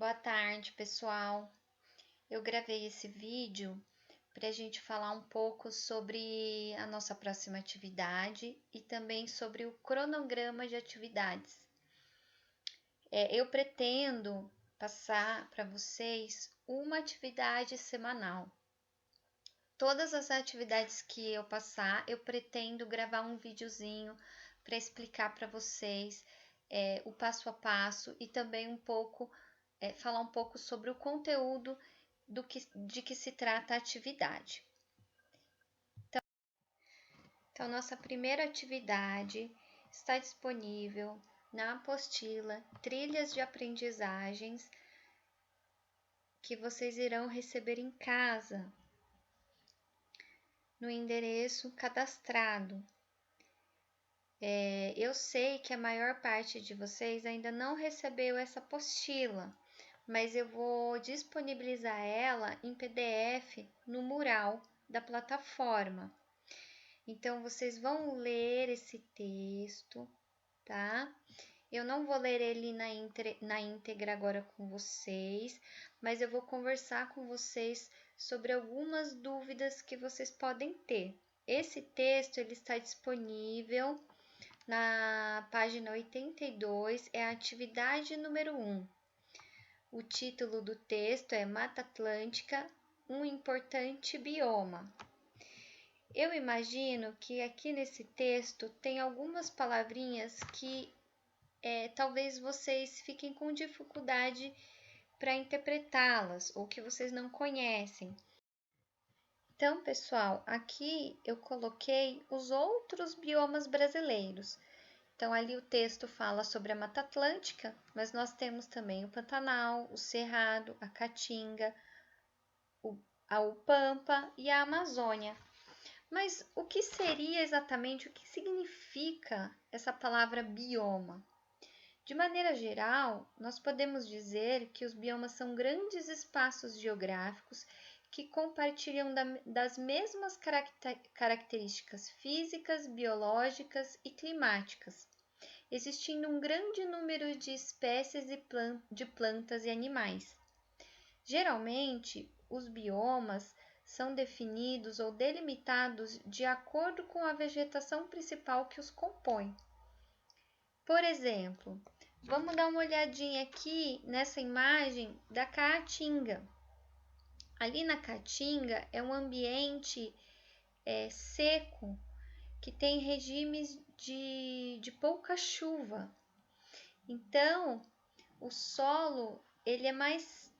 Boa tarde, pessoal. Eu gravei esse vídeo para a gente falar um pouco sobre a nossa próxima atividade e também sobre o cronograma de atividades. Eu pretendo passar para vocês uma atividade semanal. Todas as atividades que eu passar, eu pretendo gravar um videozinho para explicar para vocês o passo a passo e também falar um pouco sobre o conteúdo de que se trata a atividade. Então, nossa primeira atividade está disponível na apostila Trilhas de Aprendizagens que vocês irão receber em casa, no endereço cadastrado. Eu sei que a maior parte de vocês ainda não recebeu essa apostila, mas eu vou disponibilizar ela em PDF no mural da plataforma. Então, vocês vão ler esse texto, tá? Eu não vou ler ele na íntegra agora com vocês, mas eu vou conversar com vocês sobre algumas dúvidas que vocês podem ter. Esse texto ele está disponível na página 82, é a atividade número 1. O título do texto é Mata Atlântica, um importante bioma. Eu imagino que aqui nesse texto tem algumas palavrinhas que talvez vocês fiquem com dificuldade para interpretá-las ou que vocês não conhecem. Então, pessoal, aqui eu coloquei os outros biomas brasileiros. Então, ali o texto fala sobre a Mata Atlântica, mas nós temos também o Pantanal, o Cerrado, a Caatinga, o Pampa e a Amazônia. Mas o que seria exatamente, o que significa essa palavra bioma? De maneira geral, nós podemos dizer que os biomas são grandes espaços geográficos que compartilham das mesmas características físicas, biológicas e climáticas, existindo um grande número de espécies de plantas e animais. Geralmente, os biomas são definidos ou delimitados de acordo com a vegetação principal que os compõe. Por exemplo, vamos dar uma olhadinha aqui nessa imagem da Caatinga. Ali na Caatinga é um ambiente seco que tem regimes de pouca chuva. Então, o solo ele é mais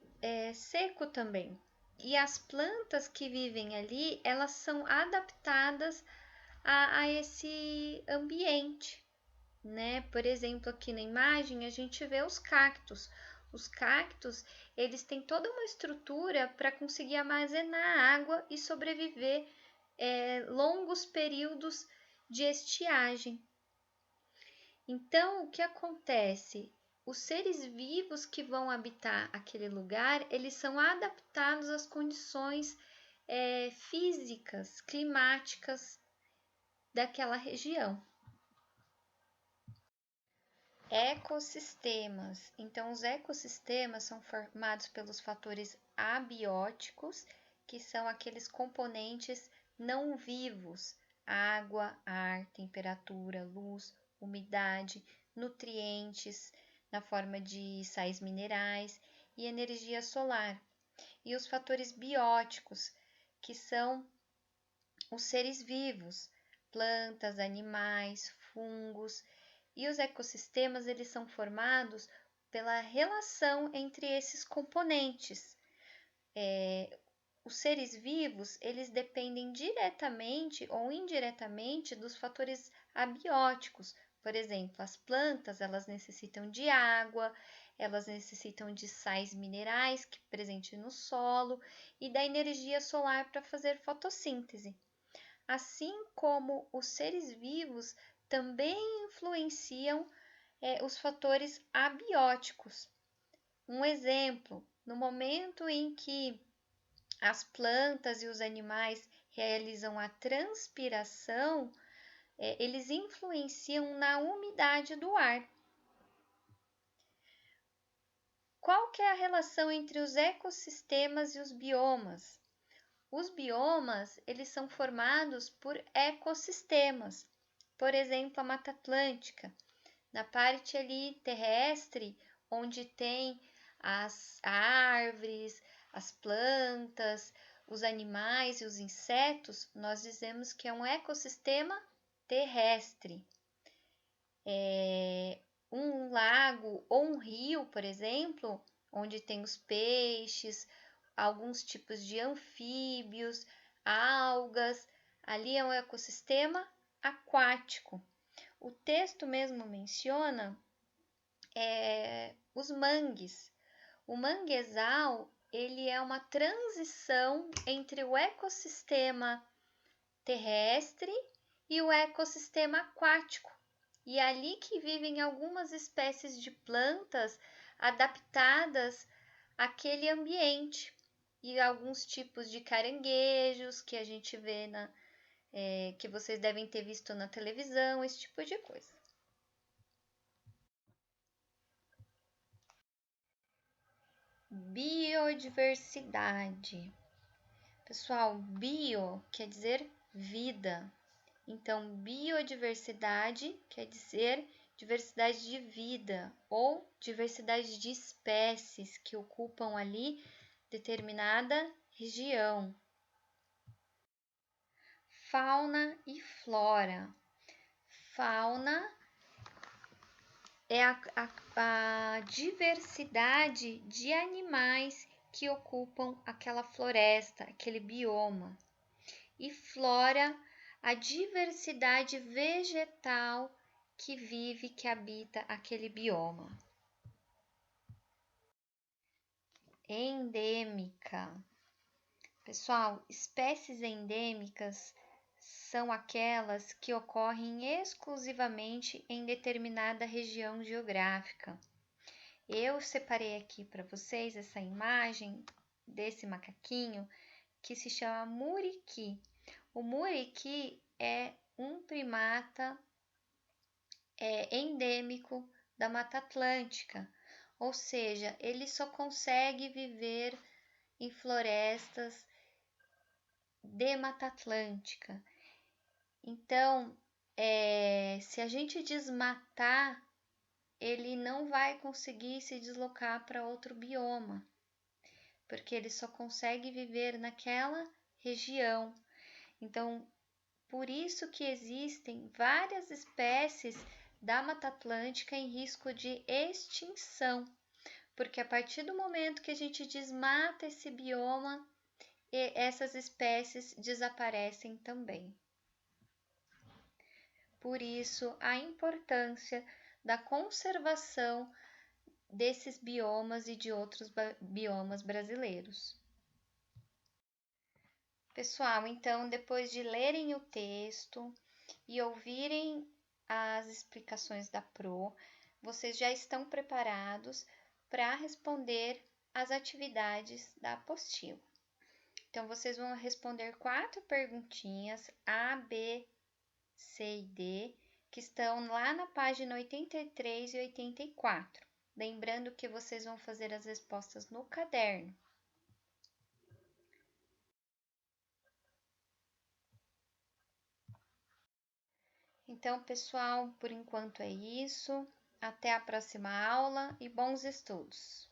seco também. E as plantas que vivem ali, elas são adaptadas a esse ambiente, né? Por exemplo, aqui na imagem a gente vê os cactos. Os cactos, eles têm toda uma estrutura para conseguir armazenar água e sobreviver longos períodos de estiagem. Então, o que acontece? Os seres vivos que vão habitar aquele lugar, eles são adaptados às condições físicas, climáticas daquela região. Ecossistemas. Então, os ecossistemas são formados pelos fatores abióticos, que são aqueles componentes não vivos: água, ar, temperatura, luz, umidade, nutrientes na forma de sais minerais e energia solar. E os fatores bióticos, que são os seres vivos, plantas, animais, fungos. E os ecossistemas eles são formados pela relação entre esses componentes. Os seres vivos eles dependem diretamente ou indiretamente dos fatores abióticos. Por exemplo, as plantas elas necessitam de água, elas necessitam de sais minerais que presentes no solo e da energia solar para fazer fotossíntese. Assim como os seres vivos também influenciam os fatores abióticos. Um exemplo, no momento em que as plantas e os animais realizam a transpiração, eles influenciam na umidade do ar. qual que é a relação entre os ecossistemas e os biomas? Os biomas, eles são formados por ecossistemas. Por exemplo, a Mata Atlântica, na parte ali terrestre, onde tem as árvores, as plantas, os animais e os insetos, nós dizemos que é um ecossistema terrestre. Um lago ou um rio, por exemplo, onde tem os peixes, alguns tipos de anfíbios, algas, ali é um ecossistema aquático. O texto mesmo menciona os mangues. O manguezal, ele é uma transição entre o ecossistema terrestre e o ecossistema aquático. E é ali que vivem algumas espécies de plantas adaptadas àquele ambiente. E alguns tipos de caranguejos que a gente vê que vocês devem ter visto na televisão, esse tipo de coisa. Biodiversidade. Pessoal, bio quer dizer vida. Então, biodiversidade quer dizer diversidade de vida ou diversidade de espécies que ocupam ali determinada região. Fauna e flora. Fauna é a diversidade de animais que ocupam aquela floresta, aquele bioma. E flora, a diversidade vegetal que vive, que habita aquele bioma. Endêmica. Pessoal, espécies endêmicas são aquelas que ocorrem exclusivamente em determinada região geográfica. Eu separei aqui para vocês essa imagem desse macaquinho que se chama muriqui. O muriqui é um primata endêmico da Mata Atlântica, ou seja, ele só consegue viver em florestas de Mata Atlântica. Então, se a gente desmatar, ele não vai conseguir se deslocar para outro bioma, porque ele só consegue viver naquela região. Então, por isso que existem várias espécies da Mata Atlântica em risco de extinção, porque a partir do momento que a gente desmata esse bioma, essas espécies desaparecem também. Por isso, a importância da conservação desses biomas e de outros biomas brasileiros. Pessoal, então, depois de lerem o texto e ouvirem as explicações da Pro, vocês já estão preparados para responder as atividades da apostila. Então, vocês vão responder 4 perguntinhas A, B, C e D, que estão lá na página 83 e 84. Lembrando que vocês vão fazer as respostas no caderno. Então, pessoal, por enquanto é isso. Até a próxima aula e bons estudos!